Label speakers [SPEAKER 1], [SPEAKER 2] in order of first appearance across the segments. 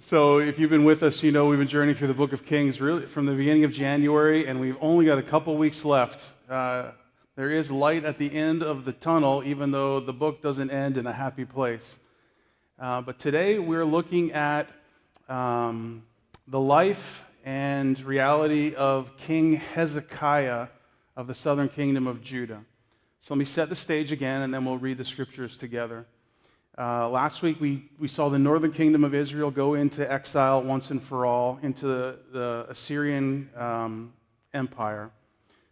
[SPEAKER 1] So if you've been with us, you know we've been journeying through the book of Kings really from the beginning of January, and we've only got a couple weeks left. There is light at the end of the tunnel, even though the book doesn't end in a happy place. But today we're looking at the life and reality of King Hezekiah of the southern kingdom of Judah. So let me set the stage again, and then we'll read the scriptures together. Last week, we saw the northern kingdom of Israel go into exile once and for all, into the Assyrian Empire.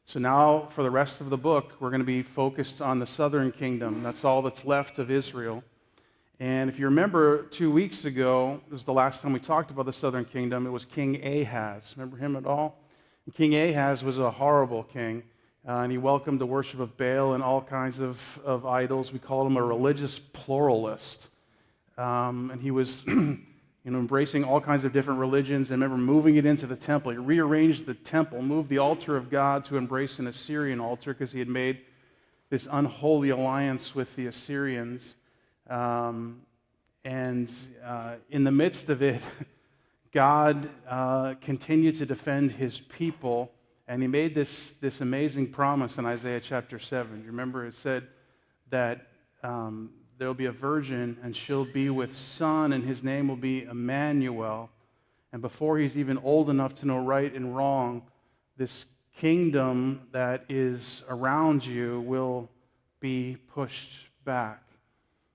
[SPEAKER 1] So now, for the rest of the book, we're going to be focused on the southern kingdom. That's all that's left of Israel. And if you remember, 2 weeks ago, this was the last time we talked about the southern kingdom, it was King Ahaz. Remember him at all? And King Ahaz was a horrible king. And he welcomed the worship of Baal and all kinds of idols. We called him a religious pluralist. And he was embracing all kinds of different religions. And remember, moving it into the temple. He rearranged the temple, moved the altar of God to embrace an Assyrian altar because he had made this unholy alliance with the Assyrians. And in the midst of it, God continued to defend his people. And he made this amazing promise in Isaiah chapter 7. You remember it said that there will be a virgin, and she'll be with son, and his name will be Emmanuel. And before he's even old enough to know right and wrong, this kingdom that is around you will be pushed back.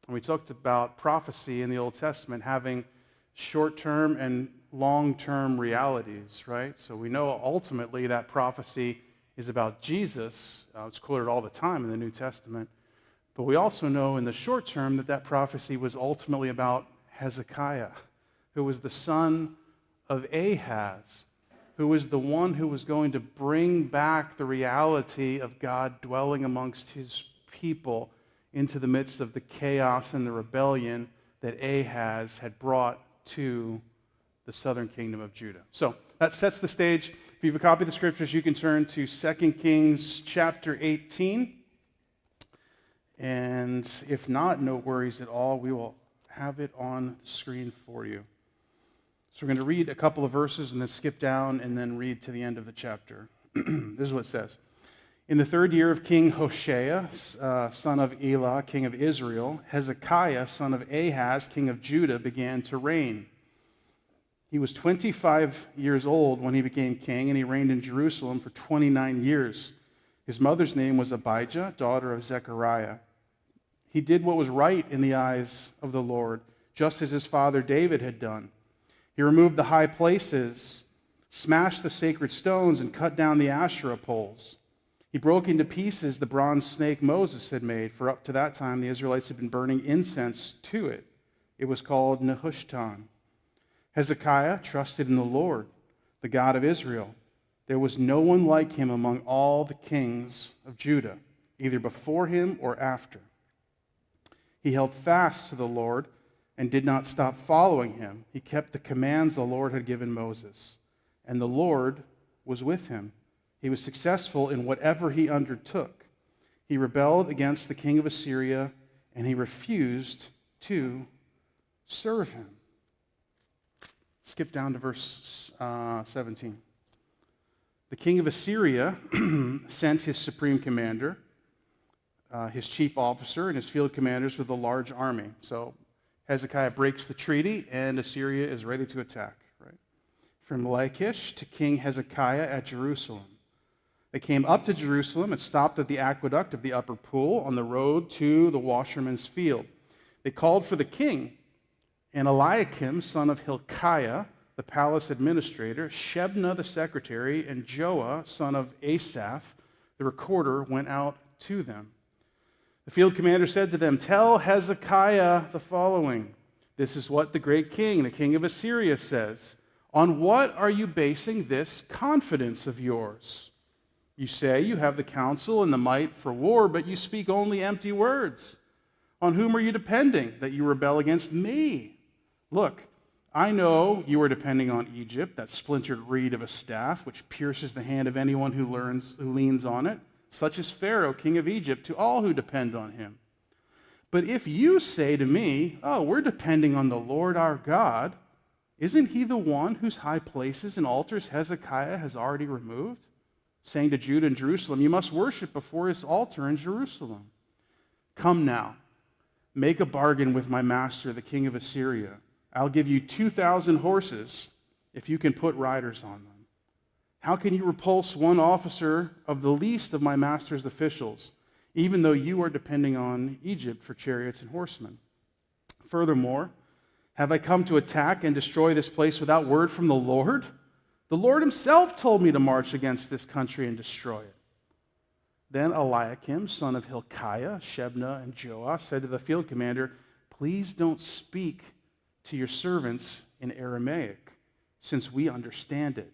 [SPEAKER 1] And we talked about prophecy in the Old Testament having short-term and long-term realities, right? So we know ultimately that prophecy is about Jesus. It's quoted all the time in the New Testament. But we also know in the short term that prophecy was ultimately about Hezekiah, who was the son of Ahaz, who was the one who was going to bring back the reality of God dwelling amongst his people into the midst of the chaos and the rebellion that Ahaz had brought to the southern kingdom of Judah. So that sets the stage. If you have a copy of the scriptures, you can turn to 2 Kings chapter 18. And if not, no worries at all. We will have it on the screen for you. So we're going to read a couple of verses and then skip down and then read to the end of the chapter. This is what it says. In the 3rd year of King Hoshea, son of Elah, king of Israel, Hezekiah, son of Ahaz, king of Judah, began to reign. He was 25 years old when he became king, and he reigned in Jerusalem for 29 years. His mother's name was Abijah, daughter of Zechariah. He did what was right in the eyes of the Lord, just as his father David had done. He removed the high places, smashed the sacred stones, and cut down the Asherah poles. He broke into pieces the bronze snake Moses had made, for up to that time the Israelites had been burning incense to it. It was called Nehushtan. Hezekiah trusted in the Lord, the God of Israel. There was no one like him among all the kings of Judah, either before him or after. He held fast to the Lord and did not stop following him. He kept the commands the Lord had given Moses, and the Lord was with him. He was successful in whatever he undertook. He rebelled against the king of Assyria, and he refused to serve him. Skip down to verse 17. The king of Assyria sent his supreme commander, his chief officer, and his field commanders with a large army. So Hezekiah breaks the treaty, and Assyria is ready to attack. Right? From Lachish to King Hezekiah at Jerusalem. They came up to Jerusalem and stopped at the aqueduct of the upper pool on the road to the washerman's field. They called for the king, and Eliakim, son of Hilkiah, the palace administrator, Shebna, the secretary, and Joah, son of Asaph, the recorder, went out to them. The field commander said to them, "Tell Hezekiah the following. This is what the great king, the king of Assyria, says. On what are you basing this confidence of yours? You say you have the counsel and the might for war, but you speak only empty words. On whom are you depending that you rebel against me? Look, I know you are depending on Egypt, that splintered reed of a staff, which pierces the hand of anyone who leans on it, such as Pharaoh, king of Egypt, to all who depend on him. But if you say to me, oh, we're depending on the Lord our God, Isn't he the one whose high places and altars Hezekiah has already removed, saying to Judah and Jerusalem, you must worship before his altar in Jerusalem? Come now, make a bargain with my master, the king of Assyria. I'll give you 2,000 horses if you can put riders on them. How can you repulse one officer of the least of my master's officials, even though you are depending on Egypt for chariots and horsemen? Furthermore, have I come to attack and destroy this place without word from the Lord? The Lord himself told me to march against this country and destroy it. Then Eliakim, son of Hilkiah, Shebna, and Joah said to the field commander, please don't speak to your servants in Aramaic, since we understand it.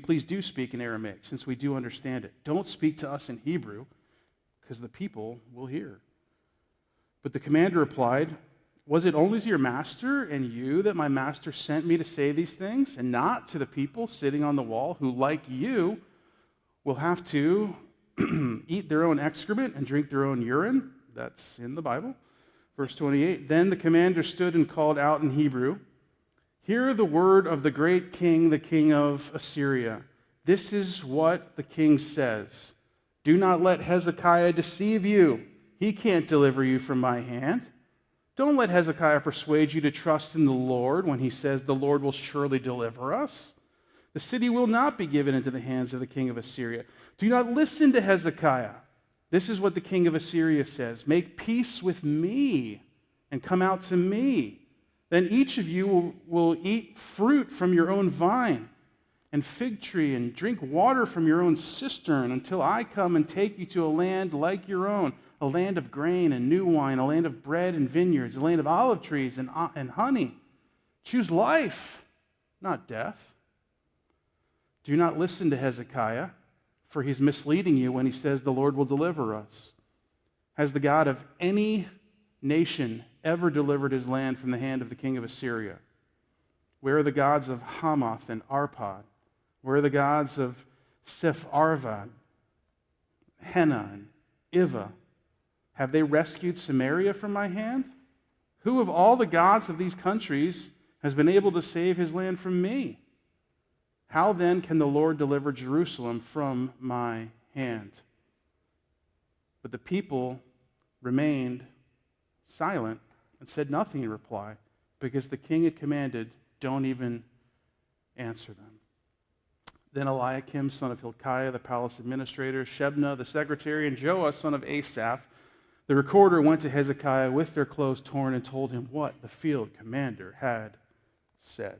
[SPEAKER 1] Please do speak in Aramaic, since we do understand it. Don't speak to us in Hebrew, because the people will hear. But the commander replied, was it only to your master and you that my master sent me to say these things, and not to the people sitting on the wall who, like you, will have to eat their own excrement and drink their own urine? That's in the Bible. Verse 28, then the commander stood and called out in Hebrew, hear the word of the great king, the king of Assyria. This is what the king says. Do not let Hezekiah deceive you. He can't deliver you from my hand. Don't let Hezekiah persuade you to trust in the Lord when he says the Lord will surely deliver us. The city will not be given into the hands of the king of Assyria. Do not listen to Hezekiah. This is what the king of Assyria says. Make peace with me and come out to me. Then each of you will eat fruit from your own vine and fig tree and drink water from your own cistern until I come and take you to a land like your own, a land of grain and new wine, a land of bread and vineyards, a land of olive trees and honey. Choose life, not death. Do not listen to Hezekiah, for he's misleading you when he says the Lord will deliver us. Has the God of any nation ever delivered his land from the hand of the king of Assyria? Where are the gods of Hamath and Arpad? Where are the gods of Sepharvad, Hena, and Iva? Have they rescued Samaria from my hand? Who of all the gods of these countries has been able to save his land from me? How then can the Lord deliver Jerusalem from my hand? But the people remained silent and said nothing in reply, because the king had commanded, don't even answer them. Then Eliakim, son of Hilkiah, the palace administrator, Shebna, the secretary, and Joah, son of Asaph, the recorder, went to Hezekiah with their clothes torn and told him what the field commander had said.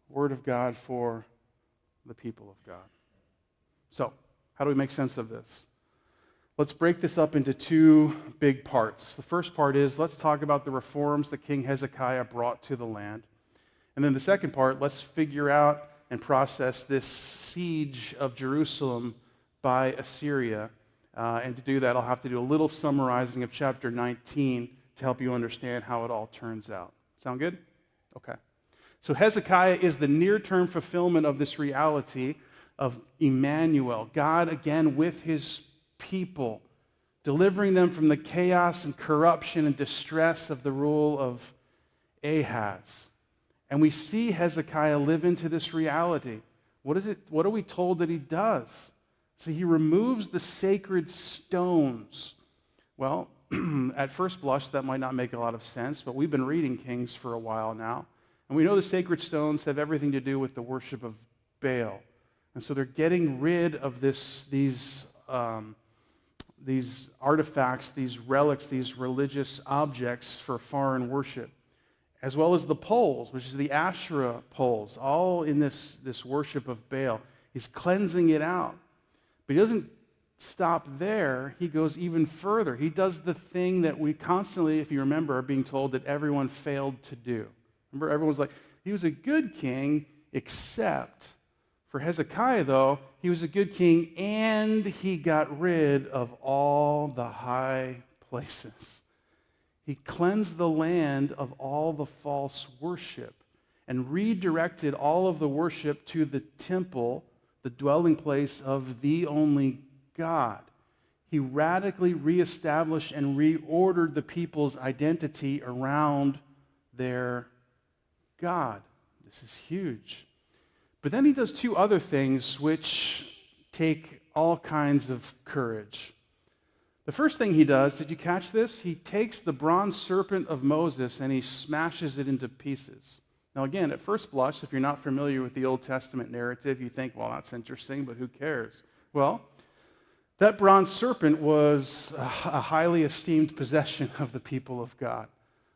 [SPEAKER 1] Word of God for the people of God. So, how do we make sense of this? Let's break this up into two big parts. The first part is, let's talk about the reforms that King Hezekiah brought to the land. And then the second part, let's figure out and process this siege of Jerusalem by Assyria. And to do that, I'll have to do a little summarizing of chapter 19 to help you understand how it all turns out. Sound good? Okay. So Hezekiah is the near-term fulfillment of this reality of Emmanuel, God again with his people, delivering them from the chaos and corruption and distress of the rule of Ahaz. And we see Hezekiah live into this reality. What are we told that he does? So he removes the sacred stones. Well, at first blush, that might not make a lot of sense, but we've been reading Kings for a while now. And we know the sacred stones have everything to do with the worship of Baal. And so they're getting rid of these artifacts, these relics, these religious objects for foreign worship, as well as the poles, which is the Asherah poles, all in this worship of Baal. He's cleansing it out. But he doesn't stop there. He goes even further. He does the thing that we constantly, if you remember, are being told that everyone failed to do. Remember, everyone's like, he was a good king, except for Hezekiah, though, he was a good king, and he got rid of all the high places. He cleansed the land of all the false worship and redirected all of the worship to the temple, the dwelling place of the only God. He radically reestablished and reordered the people's identity around their God, This is huge. But then he does two other things which take all kinds of courage. The first thing he does, did you catch this? He takes the bronze serpent of Moses and he smashes it into pieces. Now again, at first blush, if you're not familiar with the Old Testament narrative, you think, well, that's interesting, but who cares? Well, that bronze serpent was a highly esteemed possession of the people of God.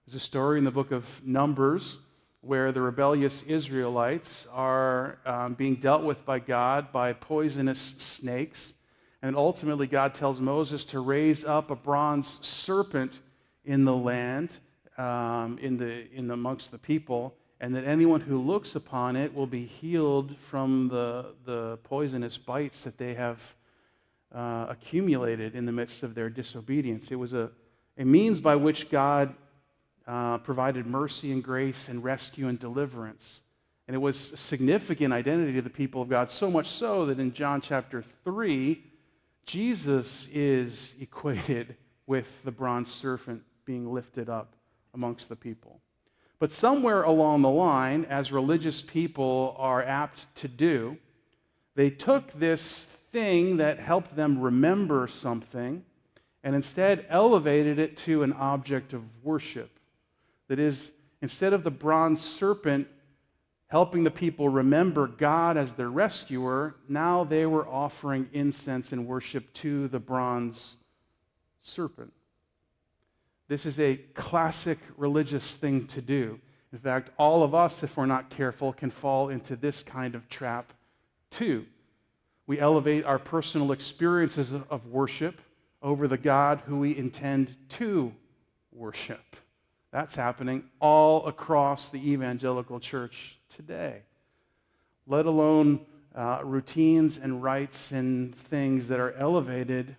[SPEAKER 1] There's a story in the book of Numbers where the rebellious Israelites are being dealt with by God by poisonous snakes. And ultimately, God tells Moses to raise up a bronze serpent in the land, amongst the people, and that anyone who looks upon it will be healed from the poisonous bites that they have accumulated in the midst of their disobedience. It was a means by which God provided mercy and grace and rescue and deliverance. And it was a significant identity to the people of God, so much so that in John chapter 3, Jesus is equated with the bronze serpent being lifted up amongst the people. But somewhere along the line, as religious people are apt to do, they took this thing that helped them remember something and instead elevated it to an object of worship. That is, instead of the bronze serpent helping the people remember God as their rescuer, now they were offering incense and worship to the bronze serpent. This is a classic religious thing to do. In fact, all of us, if we're not careful, can fall into this kind of trap too. We elevate our personal experiences of worship over the God who we intend to worship. That's happening all across the evangelical church today, let alone routines and rites and things that are elevated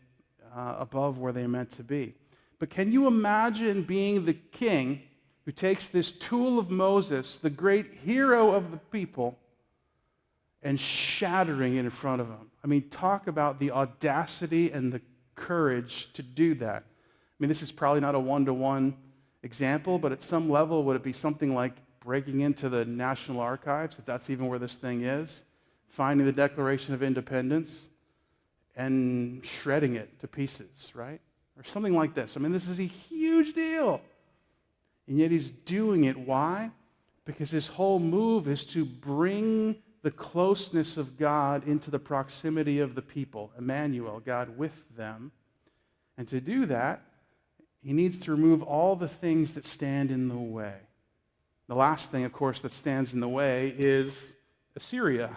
[SPEAKER 1] above where they're meant to be. But can you imagine being the king who takes this tool of Moses, the great hero of the people, and shattering it in front of him? I mean, talk about the audacity and the courage to do that. I mean, this is probably not a one-to-one example, but at some level, would it be something like breaking into the National Archives, if that's even where this thing is, finding the Declaration of Independence, and shredding it to pieces, right? Or something like this. I mean, this is a huge deal. And yet he's doing it. Why? Because his whole move is to bring the closeness of God into the proximity of the people, Emmanuel, God with them. And to do that, he needs to remove all the things that stand in the way. The last thing, of course, that stands in the way is Assyria,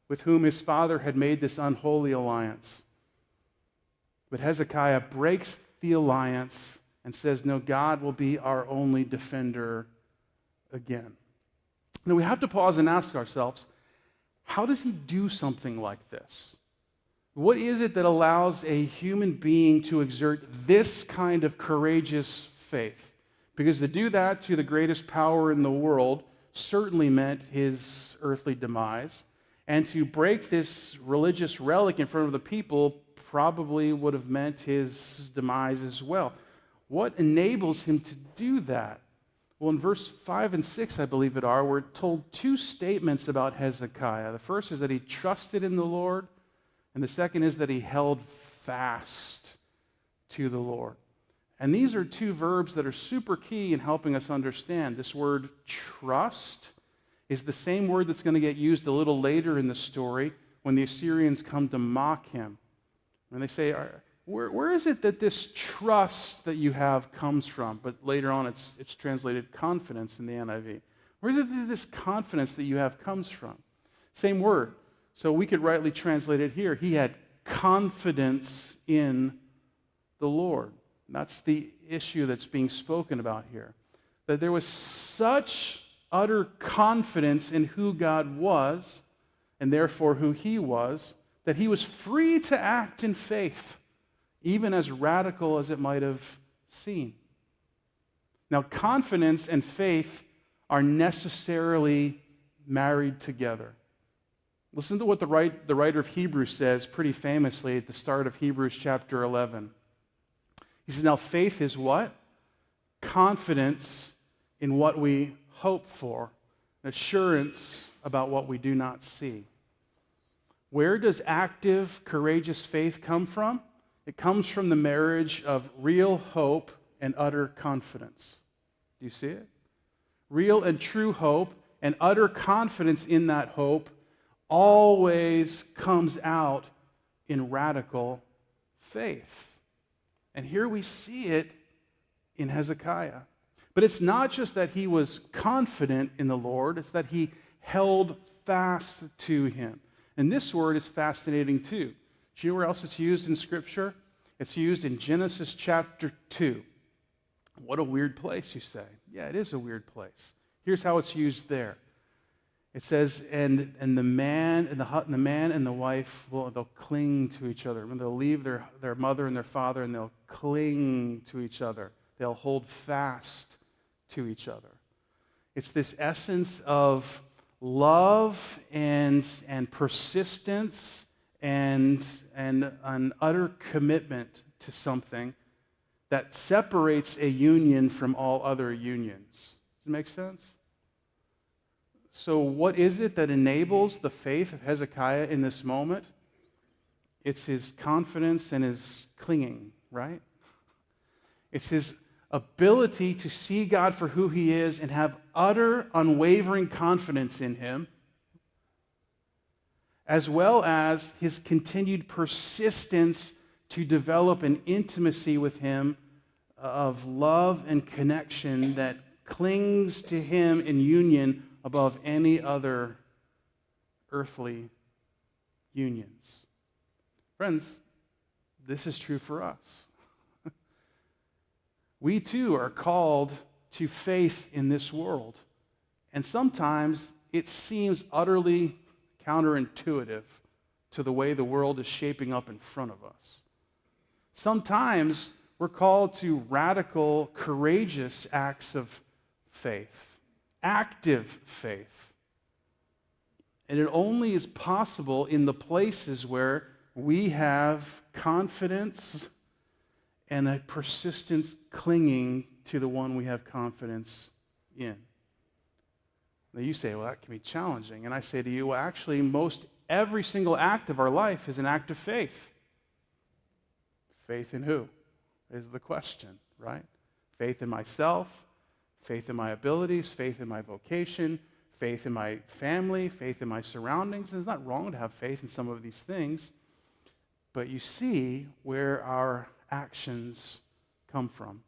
[SPEAKER 1] with whom his father had made this unholy alliance. But Hezekiah breaks the alliance and says, no, God will be our only defender again. Now we have to pause and ask ourselves, how does he do something like this? What is it that allows a human being to exert this kind of courageous faith? Because to do that to the greatest power in the world certainly meant his earthly demise. And to break this religious relic in front of the people probably would have meant his demise as well. What enables him to do that? Well, in verse 5 and 6, I believe it are, we're told two statements about Hezekiah. The first is that he trusted in the Lord, and the second is that he held fast to the Lord. And these are two verbs that are super key in helping us understand. This word trust is the same word that's going to get used a little later in the story when the Assyrians come to mock him. And they say, where is it that this trust that you have comes from? But later on it's translated confidence in the NIV. Where is it that this confidence that you have comes from? Same word. So we could rightly translate it here. He had confidence in the Lord. That's the issue that's being spoken about here. That there was such utter confidence in who God was, and therefore who he was, that he was free to act in faith, even as radical as it might have seemed. Now, confidence and faith are necessarily married together. Listen to what the writer of Hebrews says pretty famously at the start of Hebrews chapter 11. He says, now faith is what? Confidence in what we hope for an assurance about what we do not see. Where does active, courageous faith come from? It comes from the marriage of real hope and utter confidence. Do you see it? Real and true hope and utter confidence in that hope always comes out in radical faith. And here we see it in Hezekiah. But it's not just that he was confident in the Lord, it's that he held fast to him. And this word is fascinating too. Do you know where else it's used in Scripture? It's used in Genesis chapter 2. What a weird place, you say. Yeah, it is a weird place. Here's how it's used there. It says, and the man and the wife they'll cling to each other. They'll leave their mother and their father, and they'll cling to each other. They'll hold fast to each other. It's this essence of love and persistence and an utter commitment to something that separates a union from all other unions. Does it make sense? So what is it that enables the faith of Hezekiah in this moment? It's his confidence and his clinging, right? It's his ability to see God for who he is and have utter, unwavering confidence in him, as well as his continued persistence to develop an intimacy with him of love and connection that clings to him in union above any other earthly unions. Friends, this is true for us. We too are called to faith in this world. And sometimes it seems utterly counterintuitive to the way the world is shaping up in front of us. Sometimes we're called to radical, courageous acts of faith, active faith. And it only is possible in the places where we have confidence and a persistent clinging to the one we have confidence in. Now you say, well, that can be challenging. And I say to you, well, actually, most every single act of our life is an act of faith. Faith in who is the question, right? Faith in myself, faith in my abilities, faith in my vocation, faith in my family, faith in my surroundings. And it's not wrong to have faith in some of these things, but you see where our actions come from.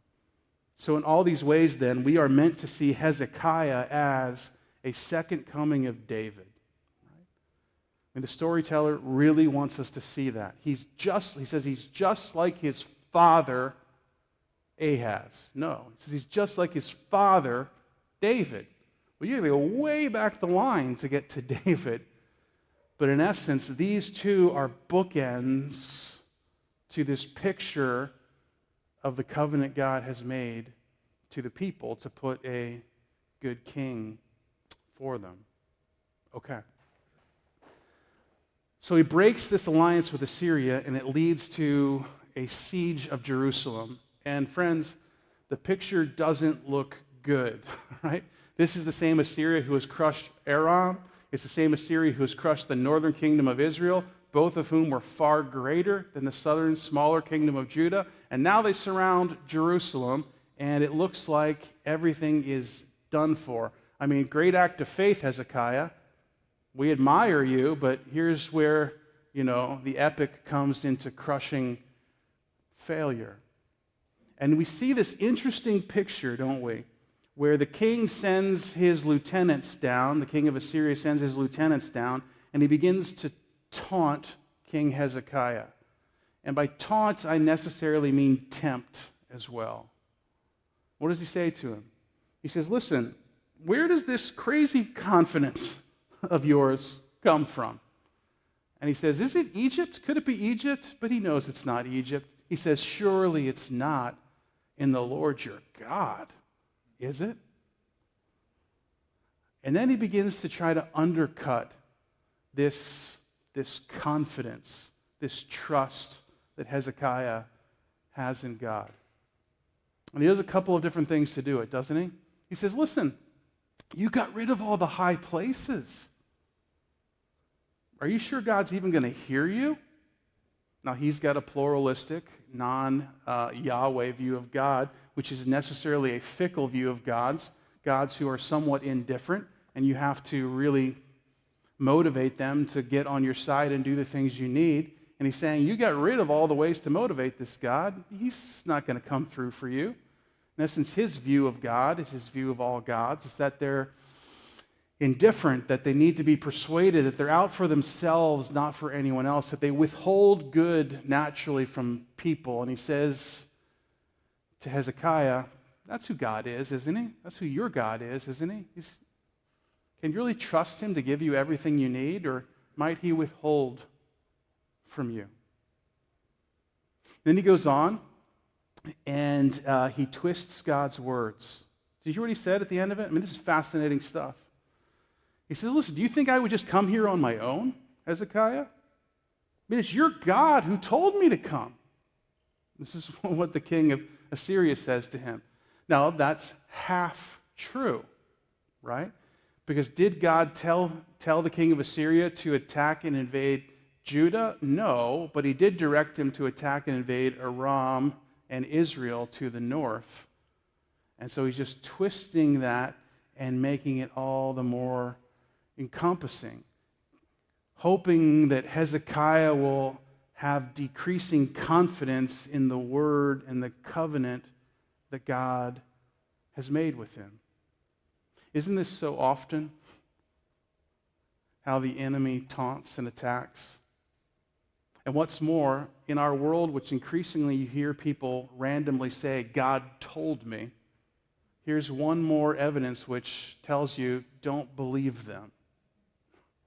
[SPEAKER 1] So in all these ways, then, we are meant to see Hezekiah as a second coming of David. Right? And the storyteller really wants us to see that. He says he's just like his father, Ahaz. No, he says he's just like his father, David. Well, you got to go way back the line to get to David. But in essence, these two are bookends to this picture of the covenant God has made to the people to put a good king for them. Okay. So he breaks this alliance with Assyria, and it leads to a siege of Jerusalem. And friends, the picture doesn't look good, right? This is the same Assyria who has crushed Aram. It's the same Assyria who has crushed the northern kingdom of Israel, both of whom were far greater than the southern, smaller kingdom of Judah. And now they surround Jerusalem, and it looks like everything is done for. I mean, great act of faith, Hezekiah. We admire you, but here's where, the epic comes into crushing failure. And we see this interesting picture, don't we, where the king sends his lieutenants down, the king of Assyria sends his lieutenants down, and he begins to taunt King Hezekiah. And by taunt, I necessarily mean tempt as well. What does he say to him? He says, listen, where does this crazy confidence of yours come from? And he says, is it Egypt? Could it be Egypt? But he knows it's not Egypt. He says, surely it's not in the Lord your God, is it? And then he begins to try to undercut this confidence, this trust that Hezekiah has in God. And he does a couple of different things to do it, doesn't he? He says, listen, You got rid of all the high places. Are you sure God's even going to hear you? Now, he's got a pluralistic, non-Yahweh view of God, which is necessarily a fickle view of gods who are somewhat indifferent, and you have to really motivate them to get on your side and do the things you need. And he's saying, you got rid of all the ways to motivate this God. He's not going to come through for you. In essence, his view of God is his view of all gods, is that they're indifferent, that they need to be persuaded, that they're out for themselves, not for anyone else, that they withhold good naturally from people. And he says to Hezekiah, that's who God is, isn't he? That's who your God is, isn't he? Can you really trust him to give you everything you need, or might he withhold from you? Then he goes on, and he twists God's words. Did you hear what he said at the end of it? I mean, this is fascinating stuff. He says, listen, do you think I would just come here on my own, Hezekiah? I mean, it's your God who told me to come. This is what the king of Assyria says to him. Now, that's half true, right? Because did God tell the king of Assyria to attack and invade Judah? No, but he did direct him to attack and invade Aram and Israel to the north. And so he's just twisting that and making it all the more encompassing, hoping that Hezekiah will have decreasing confidence in the word and the covenant that God has made with him. Isn't this so often how the enemy taunts and attacks? And what's more, in our world, which increasingly you hear people randomly say, God told me, here's one more evidence which tells you don't believe them,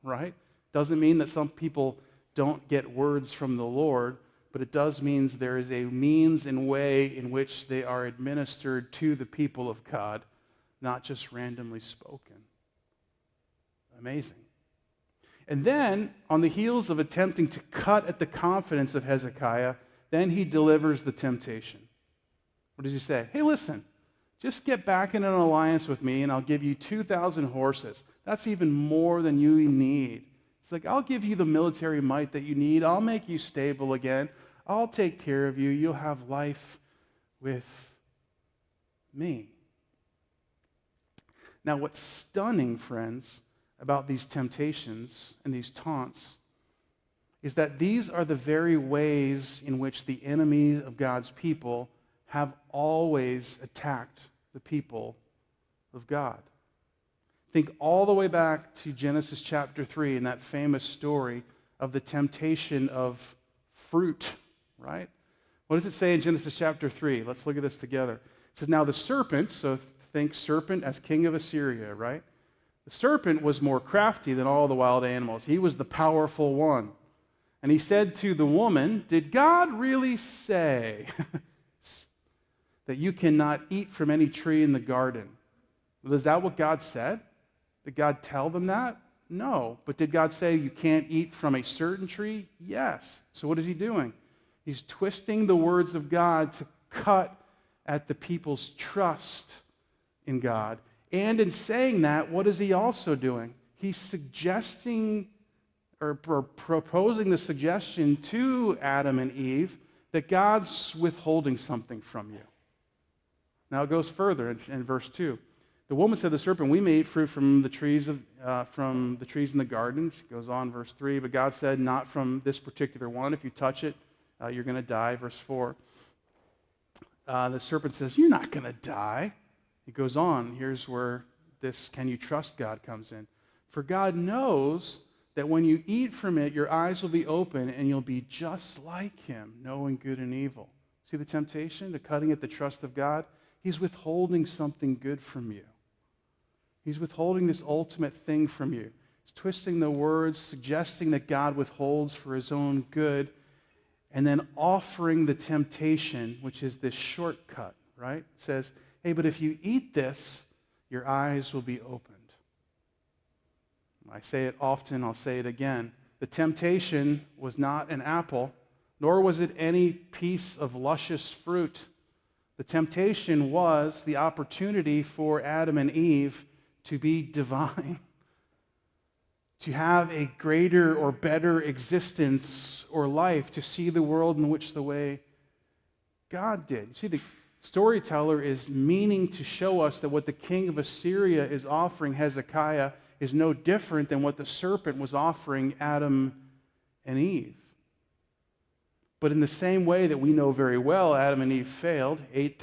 [SPEAKER 1] right? Doesn't mean that some people don't get words from the Lord, but it does mean there is a means and way in which they are administered to the people of God, not just randomly spoken. Amazing. And then, on the heels of attempting to cut at the confidence of Hezekiah, then he delivers the temptation. What does he say? Hey, listen, just get back in an alliance with me and I'll give you 2,000 horses. That's even more than you need. It's like, I'll give you the military might that you need. I'll make you stable again. I'll take care of you. You'll have life with me. Now, what's stunning, friends, about these temptations and these taunts is that these are the very ways in which the enemies of God's people have always attacked the people of God. Think all the way back to Genesis chapter 3 and that famous story of the temptation of fruit, right? What does it say in Genesis chapter 3? Let's look at this together. It says, now the serpent, so think serpent as king of Assyria, right? The serpent was more crafty than all the wild animals. He was the powerful one. And he said to the woman, did God really say that you cannot eat from any tree in the garden? Is that what God said? Did God tell them that? No. But did God say you can't eat from a certain tree? Yes. So what is he doing? He's twisting the words of God to cut at the people's trust in God. And in saying that, what is he also doing? He's suggesting or proposing the suggestion to Adam and Eve that God's withholding something from you. Now it goes further in verse 2. The woman said to the serpent, we may eat fruit from the trees in the garden. She goes on, verse 3. But God said, not from this particular one. If you touch it, you're going to die. Verse 4. The serpent says, you're not going to die. He goes on. Here's where this can you trust God comes in. For God knows that when you eat from it, your eyes will be open and you'll be just like him, knowing good and evil. See the temptation to cutting at the trust of God? He's withholding something good from you. He's withholding this ultimate thing from you. He's twisting the words, suggesting that God withholds for his own good, and then offering the temptation, which is this shortcut, right? It says, hey, but if you eat this, your eyes will be opened. I say it often, I'll say it again. The temptation was not an apple, nor was it any piece of luscious fruit. The temptation was the opportunity for Adam and Eve to be divine, to have a greater or better existence or life, to see the world in which the way God did. You see, the storyteller is meaning to show us that what the king of Assyria is offering Hezekiah is no different than what the serpent was offering Adam and Eve. But in the same way that we know very well, Adam and Eve failed, ate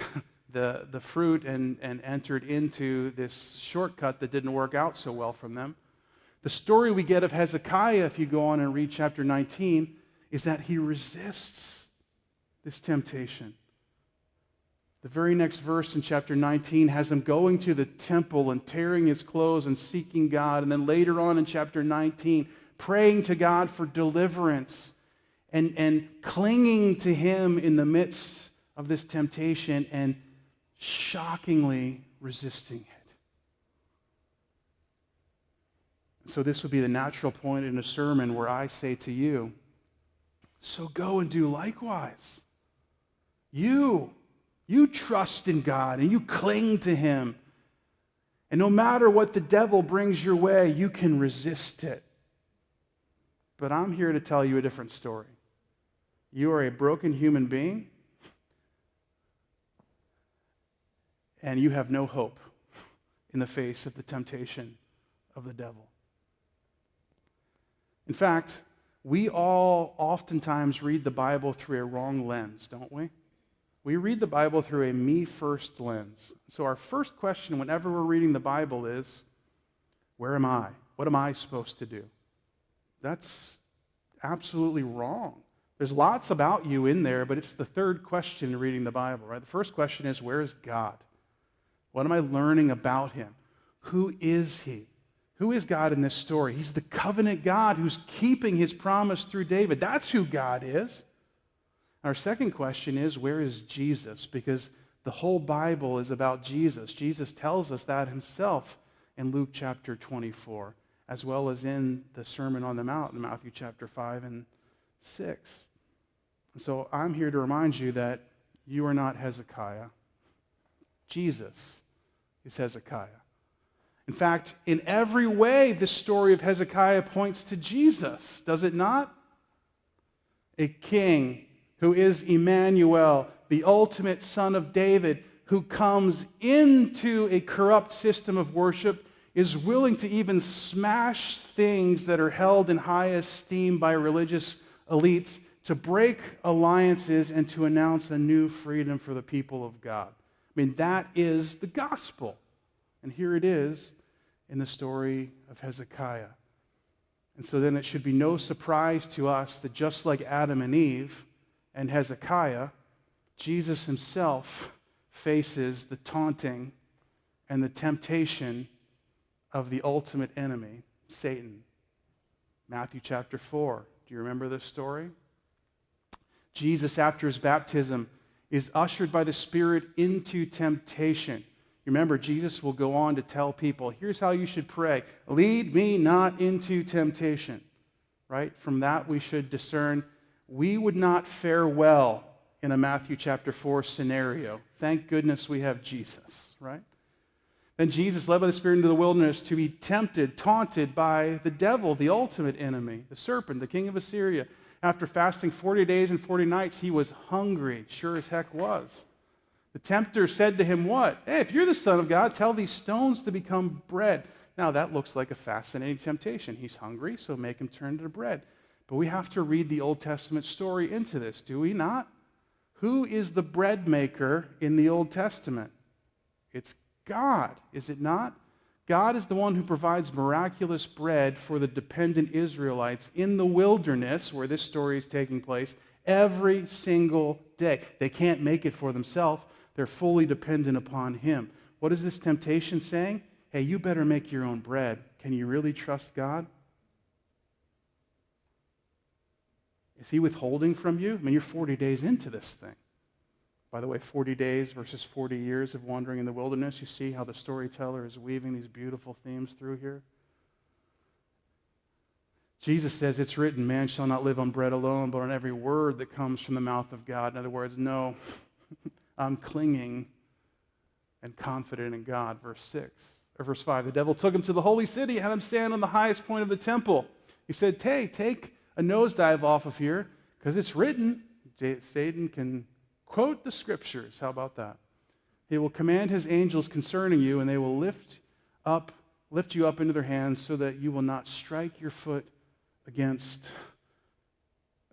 [SPEAKER 1] the fruit and entered into this shortcut that didn't work out so well from them. The story we get of Hezekiah, if you go on and read chapter 19, is that he resists this temptation. The very next verse in chapter 19 has him going to the temple and tearing his clothes and seeking God. And then later on in chapter 19, praying to God for deliverance and clinging to him in the midst of this temptation and shockingly resisting it. So this would be the natural point in a sermon where I say to you, so go and do likewise. You trust in God and you cling to him. And no matter what the devil brings your way, you can resist it. But I'm here to tell you a different story. You are a broken human being, and you have no hope in the face of the temptation of the devil. In fact, we all oftentimes read the Bible through a wrong lens, don't we? We read the Bible through a me-first lens. So our first question whenever we're reading the Bible is, where am I? What am I supposed to do? That's absolutely wrong. There's lots about you in there, but it's the third question in reading the Bible, right? The first question is, where is God? What am I learning about him? Who is he? Who is God in this story? He's the covenant God who's keeping his promise through David. That's who God is. Our second question is, where is Jesus? Because the whole Bible is about Jesus. Jesus tells us that himself in Luke chapter 24, as well as in the Sermon on the Mount in Matthew chapter 5 and 6. So I'm here to remind you that you are not Hezekiah. Jesus is Hezekiah. In fact, in every way, this story of Hezekiah points to Jesus, does it not? A king who is Emmanuel, the ultimate son of David, who comes into a corrupt system of worship, is willing to even smash things that are held in high esteem by religious elites to break alliances and to announce a new freedom for the people of God. I mean, that is the gospel. And here it is in the story of Hezekiah. And so then it should be no surprise to us that just like Adam and Eve and Hezekiah, Jesus himself faces the taunting and the temptation of the ultimate enemy, Satan. Matthew chapter 4. Do you remember this story? Jesus, after his baptism, is ushered by the Spirit into temptation. You remember, Jesus will go on to tell people, here's how you should pray. Lead me not into temptation. Right? From that we should discern we would not fare well in a Matthew chapter 4 scenario. Thank goodness we have Jesus, right? Then Jesus, led by the Spirit into the wilderness to be tempted, taunted by the devil, the ultimate enemy, the serpent, the king of Assyria. After fasting 40 days and 40 nights, he was hungry. Sure as heck was. The tempter said to him, what? Hey, if you're the Son of God, tell these stones to become bread. Now, that looks like a fascinating temptation. He's hungry, so make him turn to bread. But we have to read the Old Testament story into this, do we not? Who is the bread maker in the Old Testament? It's God, is it not? God is the one who provides miraculous bread for the dependent Israelites in the wilderness, where this story is taking place, every single day. They can't make it for themselves. They're fully dependent upon him. What is this temptation saying? Hey, you better make your own bread. Can you really trust God? Is he withholding from you? I mean, you're 40 days into this thing. By the way, 40 days versus 40 years of wandering in the wilderness. You see how the storyteller is weaving these beautiful themes through here? Jesus says it's written, man shall not live on bread alone, but on every word that comes from the mouth of God. In other words, no, I'm clinging and confident in God, verse 6, Verse 5, the devil took him to the holy city, had him stand on the highest point of the temple. He said, hey, take a nosedive off of here, because it's written. Satan can quote the scriptures. How about that? He will command his angels concerning you, and they will lift you up into their hands so that you will not strike your foot against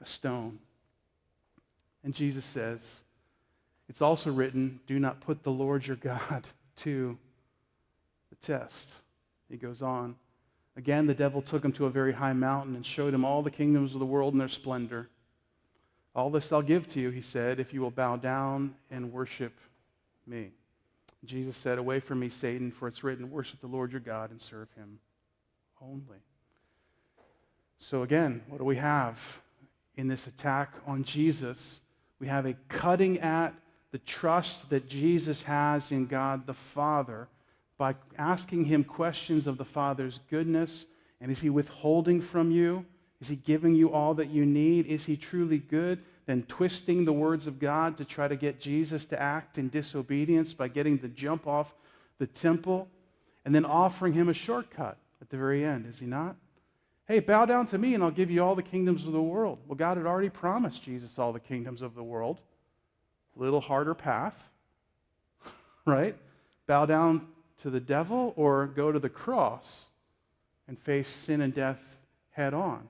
[SPEAKER 1] a stone. And Jesus says, it's also written, do not put the Lord your God to the test. He goes on. Again, the devil took him to a very high mountain and showed him all the kingdoms of the world and their splendor. All this I'll give to you, he said, if you will bow down and worship me. Jesus said, away from me, Satan, for it's written, worship the Lord your God and serve him only. So again, what do we have in this attack on Jesus? We have a cutting at the trust that Jesus has in God the Father by asking him questions of the Father's goodness. And is he withholding from you? Is he giving you all that you need? Is he truly good? Then twisting the words of God to try to get Jesus to act in disobedience by getting the jump off the temple, and then offering him a shortcut at the very end, is he not? Hey, bow down to me and I'll give you all the kingdoms of the world. Well, God had already promised Jesus all the kingdoms of the world. A little harder path, right? Bow down to the devil or go to the cross and face sin and death head on.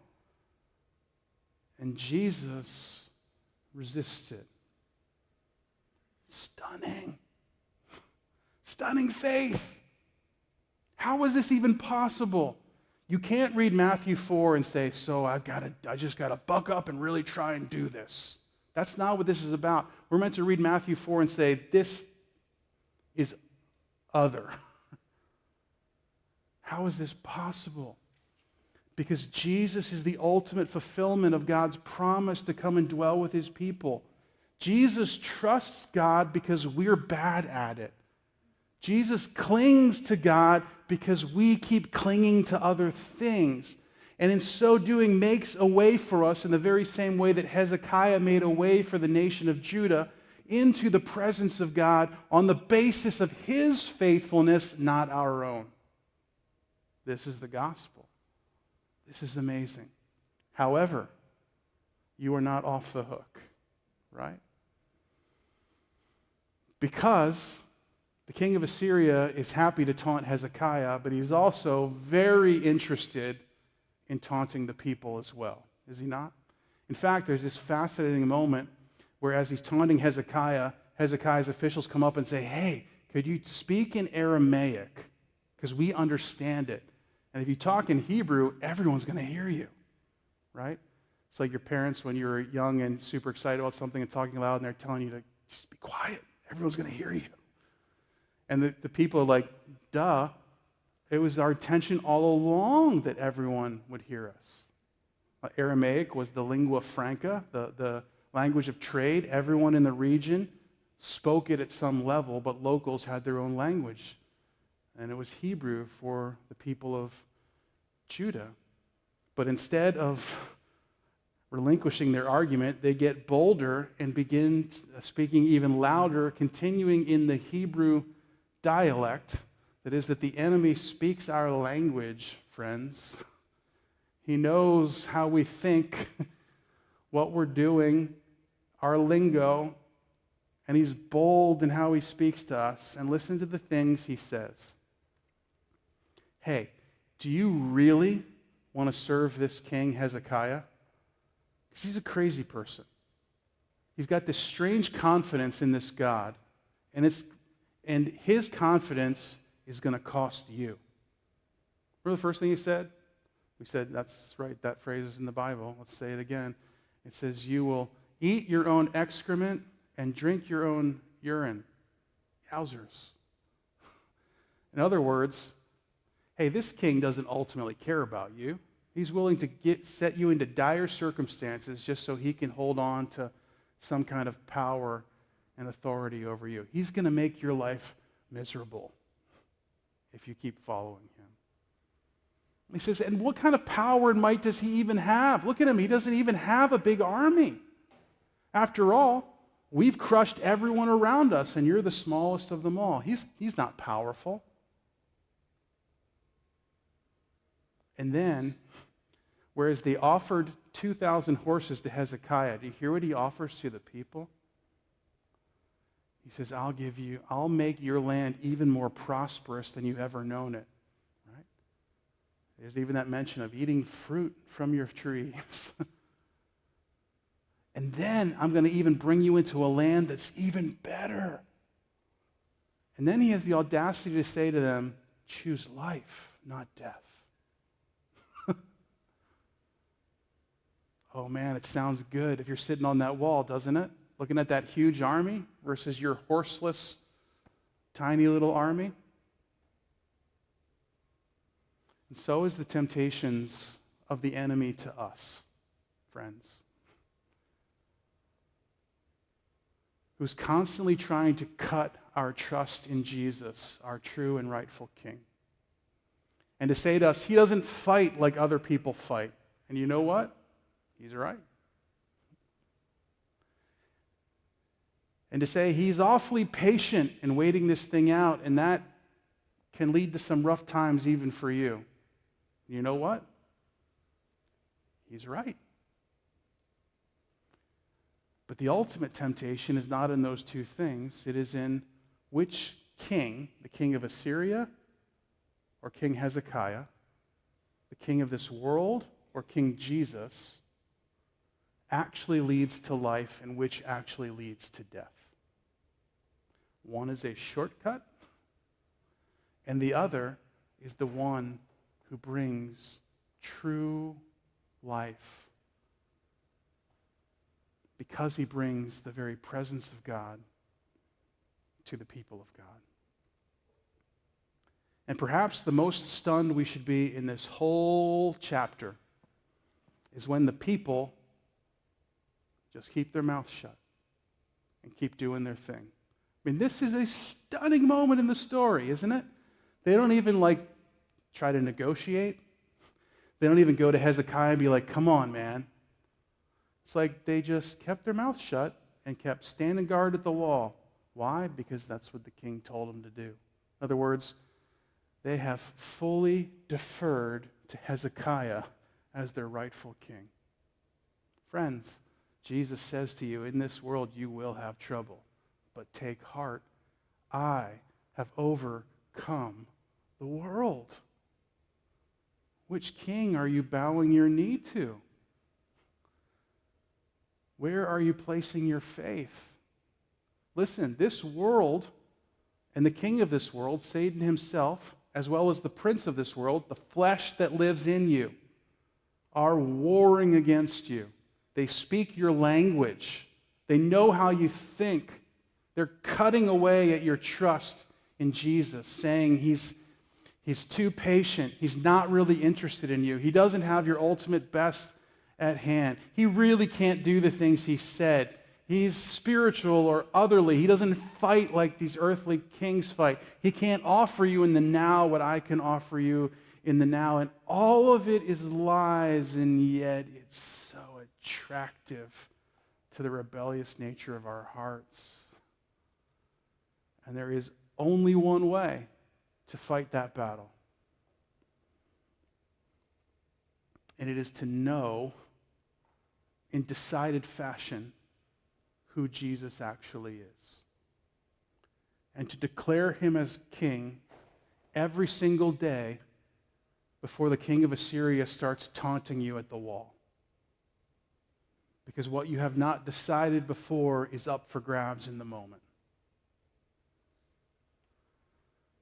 [SPEAKER 1] And Jesus resisted. Stunning. Stunning faith. How is this even possible? You can't read Matthew 4 and say, so I just got to buck up and really try and do this. That's not what this is about. We're meant to read Matthew 4 and say, this is other. How is this possible? Because Jesus is the ultimate fulfillment of God's promise to come and dwell with his people. Jesus trusts God because we're bad at it. Jesus clings to God because we keep clinging to other things. And in so doing, makes a way for us in the very same way that Hezekiah made a way for the nation of Judah into the presence of God on the basis of his faithfulness, not our own. This is the gospel. This is amazing. However, you are not off the hook, right? Because the king of Assyria is happy to taunt Hezekiah, but he's also very interested in taunting the people as well, is he not? In fact, there's this fascinating moment where as he's taunting Hezekiah, Hezekiah's officials come up and say, hey, could you speak in Aramaic? Because we understand it. And if you talk in Hebrew, everyone's going to hear you, right? It's like your parents when you were young and super excited about something and talking loud, and they're telling you to just be quiet. Everyone's going to hear you. And the people are like, duh, it was our intention all along that everyone would hear us. Aramaic was the lingua franca, the language of trade. Everyone in the region spoke it at some level, but locals had their own language. And it was Hebrew for the people of Judah. But instead of relinquishing their argument, they get bolder and begin speaking even louder, continuing in the Hebrew dialect. That is, that the enemy speaks our language, friends. He knows how we think, what we're doing, our lingo, and he's bold in how he speaks to us. And listen to the things he says. Hey, do you really want to serve this king Hezekiah? Because he's a crazy person. He's got this strange confidence in this God, and his confidence is going to cost you. Remember the first thing he said? We said, that's right, that phrase is in the Bible. Let's say it again. It says, you will eat your own excrement and drink your own urine. Yowzers. In other words, hey, this king doesn't ultimately care about you. He's willing to set you into dire circumstances just so he can hold on to some kind of power and authority over you. He's going to make your life miserable if you keep following him. He says, and what kind of power and might does he even have? Look at him. He doesn't even have a big army. After all, we've crushed everyone around us, and you're the smallest of them all. He's not powerful. And then, whereas they offered 2,000 horses to Hezekiah, do you hear what he offers to the people? He says, I'll make your land even more prosperous than you've ever known it. Right? There's even that mention of eating fruit from your trees. And then I'm going to even bring you into a land that's even better. And then he has the audacity to say to them, choose life, not death. Oh man, it sounds good if you're sitting on that wall, doesn't it? Looking at that huge army versus your horseless, tiny little army. And so is the temptations of the enemy to us, friends. Who's constantly trying to cut our trust in Jesus, our true and rightful King. And to say to us, he doesn't fight like other people fight. And you know what? He's right. And to say he's awfully patient in waiting this thing out, and that can lead to some rough times even for you. You know what? He's right. But the ultimate temptation is not in those two things. It is in which king, the king of Assyria or King Hezekiah, the king of this world or King Jesus, actually leads to life and which actually leads to death. One is a shortcut, and the other is the one who brings true life, because he brings the very presence of God to the people of God. And perhaps the most stunned we should be in this whole chapter is when the people just keep their mouths shut and keep doing their thing. I mean, this is a stunning moment in the story, isn't it? They don't even try to negotiate. They don't even go to Hezekiah and be like, come on, man. It's like they just kept their mouths shut and kept standing guard at the wall. Why? Because that's what the king told them to do. In other words, they have fully deferred to Hezekiah as their rightful king. Friends, Jesus says to you, in this world you will have trouble, but take heart. I have overcome the world. Which king are you bowing your knee to? Where are you placing your faith? Listen, this world and the king of this world, Satan himself, as well as the prince of this world, the flesh that lives in you, are warring against you. They speak your language. They know how you think. They're cutting away at your trust in Jesus, saying he's too patient. He's not really interested in you. He doesn't have your ultimate best at hand. He really can't do the things he said. He's spiritual or otherly. He doesn't fight like these earthly kings fight. He can't offer you in the now what I can offer you in the now. And all of it is lies, and yet it's so attractive to the rebellious nature of our hearts. And there is only one way to fight that battle. And it is to know in decided fashion who Jesus actually is. And to declare him as king every single day before the king of Assyria starts taunting you at the wall. Because what you have not decided before is up for grabs in the moment.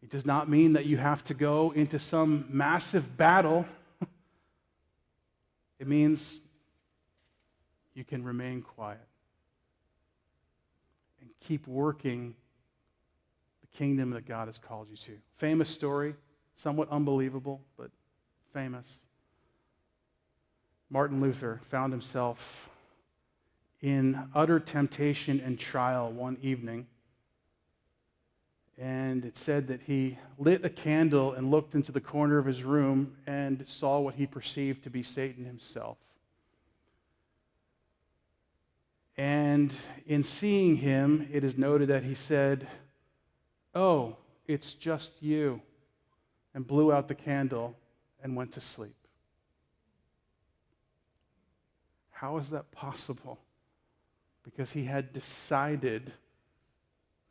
[SPEAKER 1] It does not mean that you have to go into some massive battle. It means you can remain quiet and keep working the kingdom that God has called you to. Famous story, somewhat unbelievable, but famous. Martin Luther found himself in utter temptation and trial one evening. And it said that he lit a candle and looked into the corner of his room and saw what he perceived to be Satan himself. And in seeing him, it is noted that he said, "Oh, it's just you," and blew out the candle and went to sleep. How is that possible? Because he had decided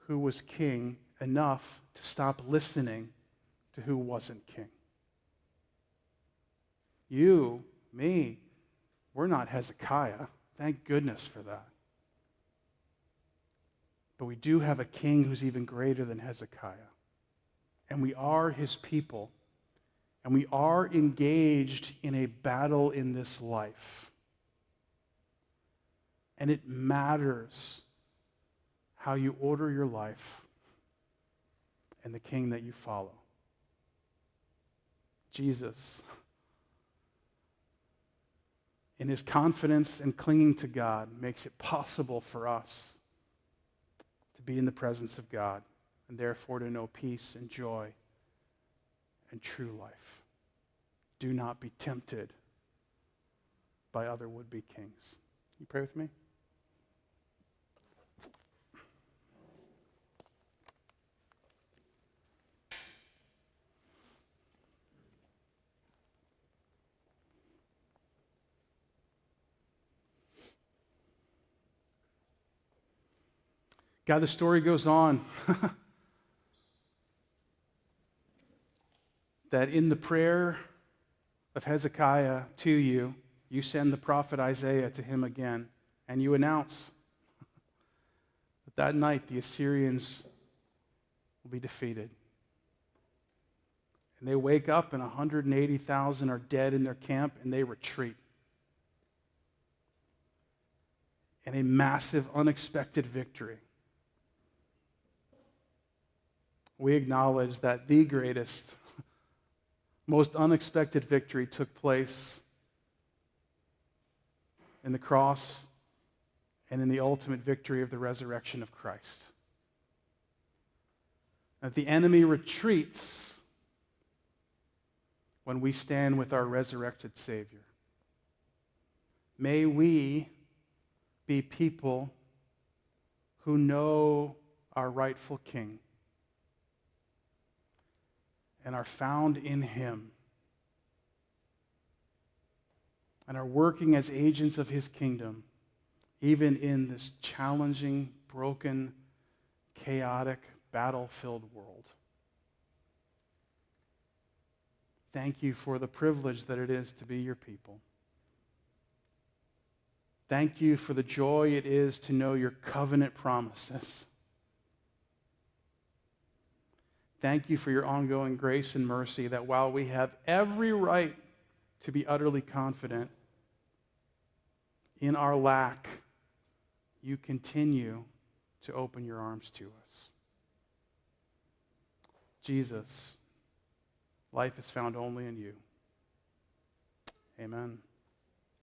[SPEAKER 1] who was king enough to stop listening to who wasn't king. You, me, we're not Hezekiah. Thank goodness for that. But we do have a king who's even greater than Hezekiah. And we are his people. And we are engaged in a battle in this life. And it matters how you order your life and the king that you follow. Jesus, in his confidence and clinging to God, makes it possible for us to be in the presence of God and therefore to know peace and joy and true life. Do not be tempted by other would-be kings. You pray with me? God, the story goes on that in the prayer of Hezekiah to you, you send the prophet Isaiah to him again, and you announce that night the Assyrians will be defeated. And they wake up and 180,000 are dead in their camp and they retreat. And a massive, unexpected victory. We acknowledge that the greatest, most unexpected victory took place in the cross and in the ultimate victory of the resurrection of Christ. That the enemy retreats when we stand with our resurrected Savior. May we be people who know our rightful King and are found in him and are working as agents of his kingdom, even in this challenging, broken, chaotic, battle-filled world. Thank you for the privilege that it is to be your people. Thank you for the joy it is to know your covenant promises. Thank you for your ongoing grace and mercy that while we have every right to be utterly confident in our lack, you continue to open your arms to us. Jesus, life is found only in you. Amen.